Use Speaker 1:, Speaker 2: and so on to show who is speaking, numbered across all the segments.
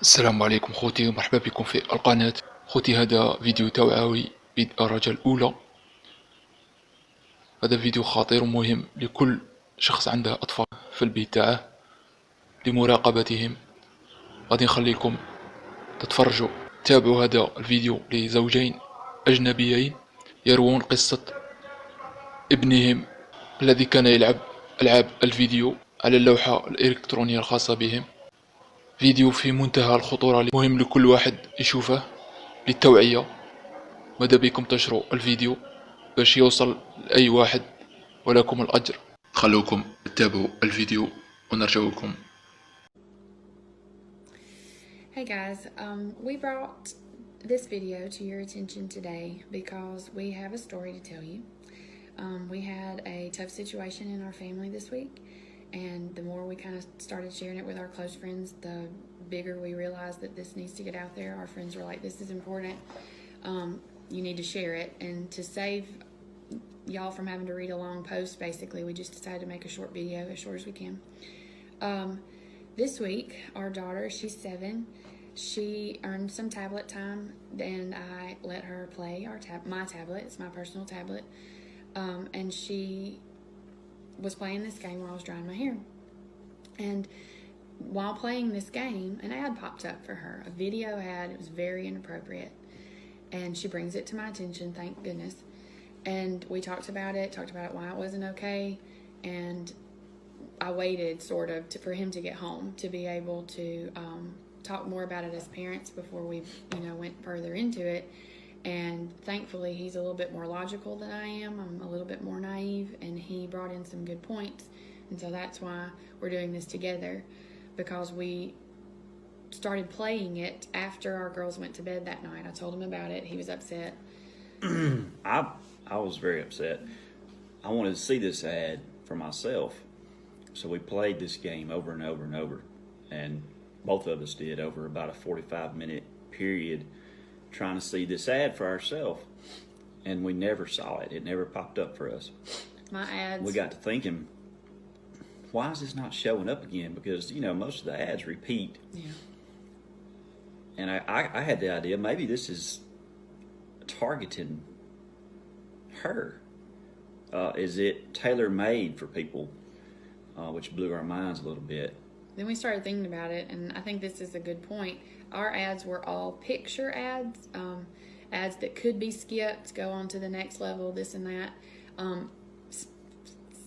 Speaker 1: السلام عليكم خوتي، ومرحبا بكم في القناة. خوتي، هذا فيديو توعوي بالدرجة الأولى. هذا فيديو خطير ومهم لكل شخص عنده أطفال في البيت تاعه لمراقبتهم. غادي نخليكم تتفرجوا تابعوا هذا الفيديو لزوجين أجنبيين يروون قصة ابنهم الذي كان يلعب ألعاب الفيديو على اللوحة الإلكترونية الخاصة بهم. فيديو في منتهى الخطورة، مهم لكل واحد يشوفه للتوعية. ماذا بكم تشروا الفيديو باش يوصل لأي واحد، ولكم الأجر. خلوكم تتابعوا الفيديو ونرجوكم.
Speaker 2: Hey guys, we brought this video to your attention today because we have a story to tell you. We had a tough situation in our family this week, and the more we kind of started sharing it with our close friends, the bigger we realized that this needs to get out there. Our friends were like, this is important, you need to share it. And to save y'all from having to read a long post, basically, we just decided to make a short video, as short as we can. This week, our daughter, she's 7, she earned some tablet time, and I let her play my tablet. It's my personal tablet. And she was playing this game while I was drying my hair. And while playing this game, an ad popped up for her, a video ad. It was very inappropriate. And she brings it to my attention, thank goodness. And we talked about it why it wasn't okay. And I waited sort of for him to get home to be able to talk more about it as parents before we went further into it. And thankfully he's a little bit more logical than I am. I'm a little bit more naive, and he brought in some good points. And so that's why we're doing this together, because we started playing it after our girls went to bed that night. I told him about it. He was upset.
Speaker 3: I was very upset. I wanted to see this ad for myself. So we played this game over and over and over. And both of us did over about a 45-minute period trying to see this ad for ourselves. And we never saw it. It never popped up for us.
Speaker 2: My ads.
Speaker 3: We got to thinking, why is this not showing up again? Because, most of the ads repeat.
Speaker 2: Yeah.
Speaker 3: And I had the idea, maybe this is targeting her. Is it tailor-made for people? Which blew our minds a little bit.
Speaker 2: Then we started thinking about it, and I think this is a good point. Our ads were all picture ads, ads that could be skipped, go on to the next level, this and that.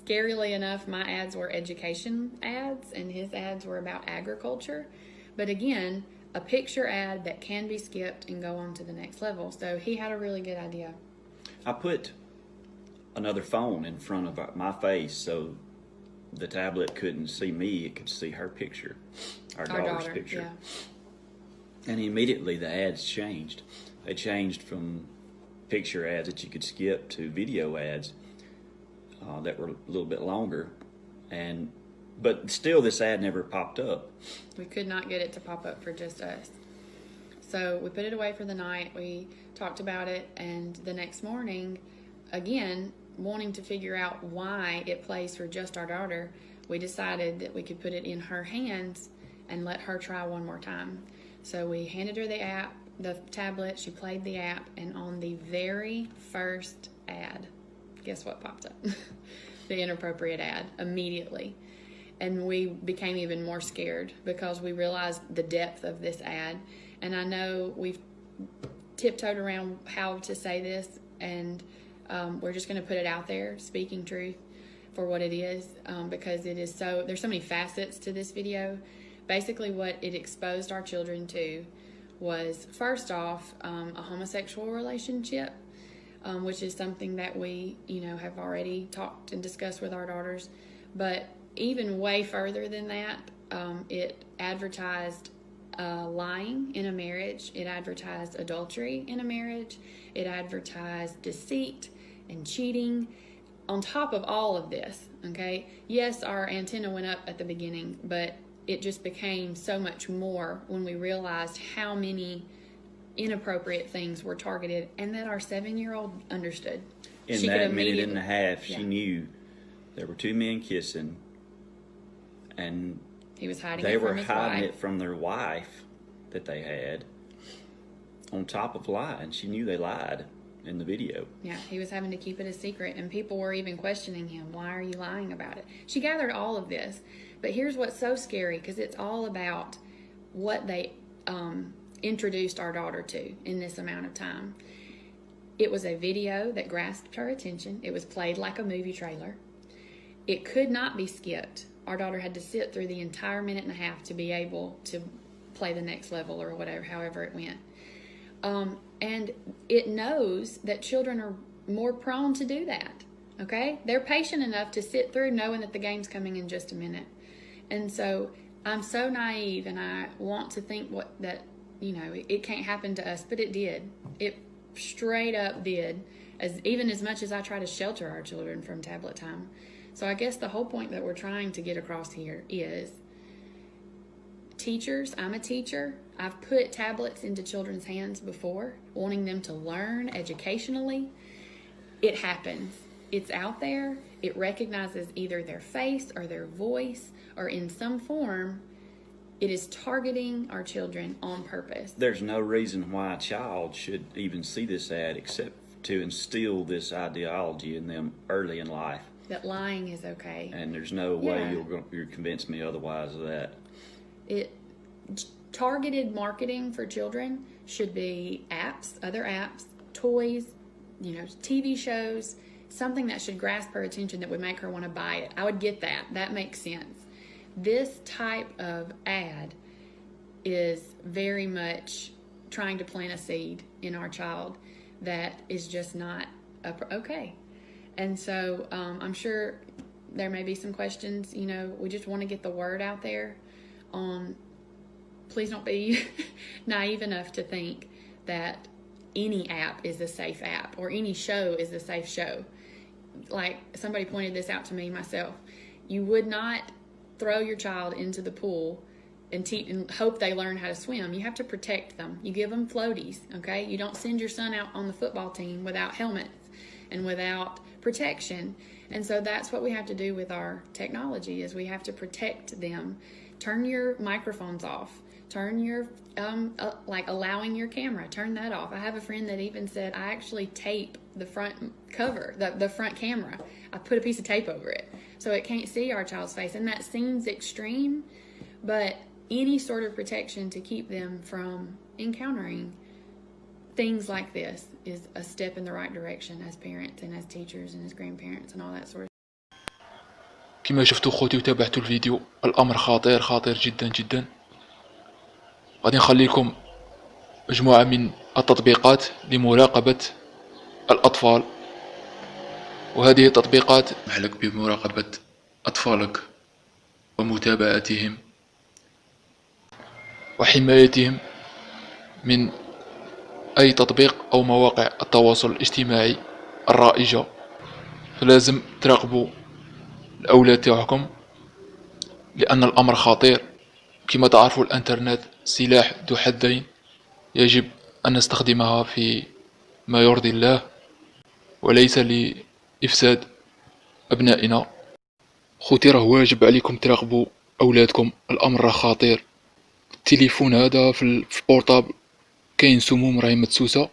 Speaker 2: Scarily enough, my ads were education ads, and his ads were about agriculture. But again, a picture ad that can be skipped and go on to the next level. So he had a really good idea.
Speaker 3: I put another phone in front of my face so the tablet couldn't see me, it could see her picture, our daughter's picture. Yeah. And immediately the ads changed. They changed from picture ads that you could skip to video ads that were a little bit longer. But still this ad never popped up.
Speaker 2: We could not get it to pop up for just us. So we put it away for the night. We talked about it, and the next morning, again, wanting to figure out why it plays for just our daughter, we decided that we could put it in her hands and let her try one more time. So we handed her the app, the tablet, she played the app, and on the very first ad, guess what popped up? The inappropriate ad immediately. And we became even more scared because we realized the depth of this ad. And I know we've tiptoed around how to say this, and we're just going to put it out there, speaking truth for what it is, because it is there's so many facets to this video. Basically what it exposed our children to was, first off, a homosexual relationship, which is something that we, have already talked and discussed with our daughters. But even way further than that, it advertised lying in a marriage. It advertised adultery in a marriage. It advertised deceit and cheating. On top of all of this, okay, yes, our antenna went up at the beginning, but it just became so much more when we realized how many inappropriate things were targeted, and that our 7-year-old understood.
Speaker 3: In that minute and a half, she knew there were 2 men kissing, and
Speaker 2: he was hiding
Speaker 3: they
Speaker 2: it from
Speaker 3: were
Speaker 2: his
Speaker 3: hiding
Speaker 2: wife.
Speaker 3: it from their wife. that they had, on top of lying. She knew they lied in the video.
Speaker 2: Yeah, he was having to keep it a secret, and people were even questioning him. Why are you lying about it? She gathered all of this. But here's what's so scary, because it's all about what they introduced our daughter to in this amount of time. It was a video that grasped her attention. It was played like a movie trailer. It could not be skipped. Our daughter had to sit through the entire minute and a half to be able to play the next level or whatever, however it went. And it knows that children are more prone to do that. Okay? They're patient enough to sit through knowing that the game's coming in just a minute. And so I'm so naive, and I want to think that it can't happen to us, but it did. It straight up did, even as much as I try to shelter our children from tablet time. So I guess the whole point that we're trying to get across here is, teachers, I'm a teacher. I've put tablets into children's hands before, wanting them to learn educationally. It happens. It's out there. It recognizes either their face or their voice, or in some form, it is targeting our children on purpose.
Speaker 3: There's no reason why a child should even see this ad except to instill this ideology in them early in life.
Speaker 2: That lying is okay.
Speaker 3: And there's no way you'll convince me otherwise of that.
Speaker 2: Targeted marketing for children should be apps, other apps, toys, TV shows, something that should grasp her attention that would make her want to buy it. I would get that. That makes sense. This type of ad is very much trying to plant a seed in our child that is just not okay. And so I'm sure there may be some questions. We just want to get the word out there on, please don't be naive enough to think that any app is a safe app or any show is a safe show. Like somebody pointed this out to me myself. You would not throw your child into the pool and hope they learn how to swim. You have to protect them. You give them floaties, okay? You don't send your son out on the football team without helmets and without protection. And so that's what we have to do with our technology, is we have to protect them. Turn your microphones off. Turn your, allowing your camera, turn that off. I have a friend that even said, I actually tape the front cover, the front camera. I put a piece of tape over it so it can't see our child's face. And that seems extreme, but any sort of protection to keep them from encountering things like this is a step in the right direction as parents and as teachers and as grandparents and all that sort of stuff.
Speaker 1: كما شفتوا خوتي وتابعتوا الفيديو، الأمر خطير خطير جدا جدا. غادي نخلي لكم مجموعة من التطبيقات لمراقبة الأطفال، وهذه التطبيقات تسمح بمراقبة أطفالك ومتابعتهم وحمايتهم من أي تطبيق أو مواقع التواصل الاجتماعي الرائجة. فلازم تراقبوا الأولاد تاعكم، لأن الأمر خطير. كما تعرفوا الانترنت سلاح ذو حدين، يجب أن نستخدمها في ما يرضي الله وليس لإفساد أبنائنا. خوتي راه واجب عليكم تراقبوا أولادكم، الأمر راه خطير. التليفون هذا في بورطابل كاين سموم راهي مدسوسة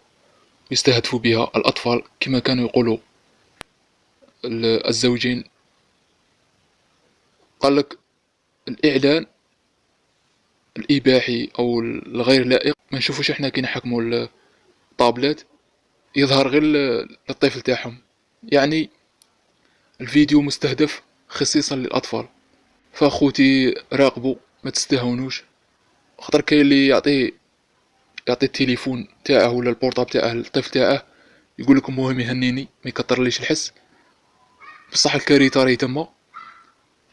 Speaker 1: يستهدفوا بها الأطفال، كما كانوا يقولوا الزوجين. قالك الإعلان الإباحي أو الغير لائق ما نشوفوش احنا كي نحكموا الطابلات، يظهر غير للطفل تاعهم. يعني الفيديو مستهدف خصيصا للأطفال. فأخوتي راقبوا، ما تستهونوش، خاطر كاين اللي يعطي التليفون تاعه ولا البورطاب تاعه للطفل تاعه، يقول لكم مهم يهنيني ما يكثرليش الحس. بصح الكارثه راهي تما،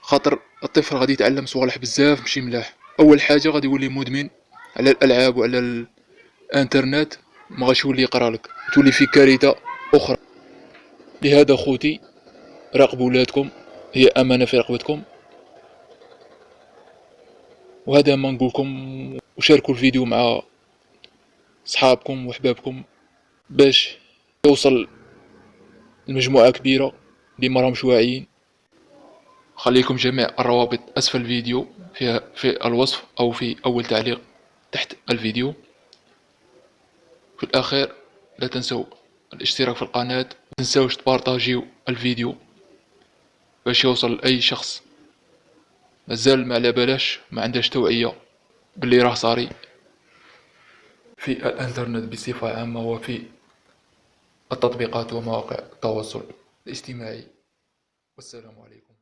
Speaker 1: خاطر الطفل غادي يتعلم صوالح بزاف ماشي ملاح. اول حاجه غادي يولي مدمن على الالعاب وعلى الانترنت، ما غاش يولي يقرا لك، تولي في كارثه اخرى. لهذا خوتي راقبوا ولادكم، هي امانه في رقبتكم. وهذا ما نقولكم، وشاركوا الفيديو مع صحابكم وحبابكم باش يوصل لمجموعه كبيره اللي ما راهمش واعيين. خليكم جميع الروابط اسفل الفيديو في الوصف او في اول تعليق تحت الفيديو. في الأخير لا تنسوا الاشتراك في القناة، ما تنسوش تبارطاجيو الفيديو باش يوصل لأي شخص مازال ما على بلاش، ما عندهاش توعية باللي راه صاري في الانترنت بصفة عامة وفي التطبيقات ومواقع التواصل الاجتماعي. والسلام عليكم.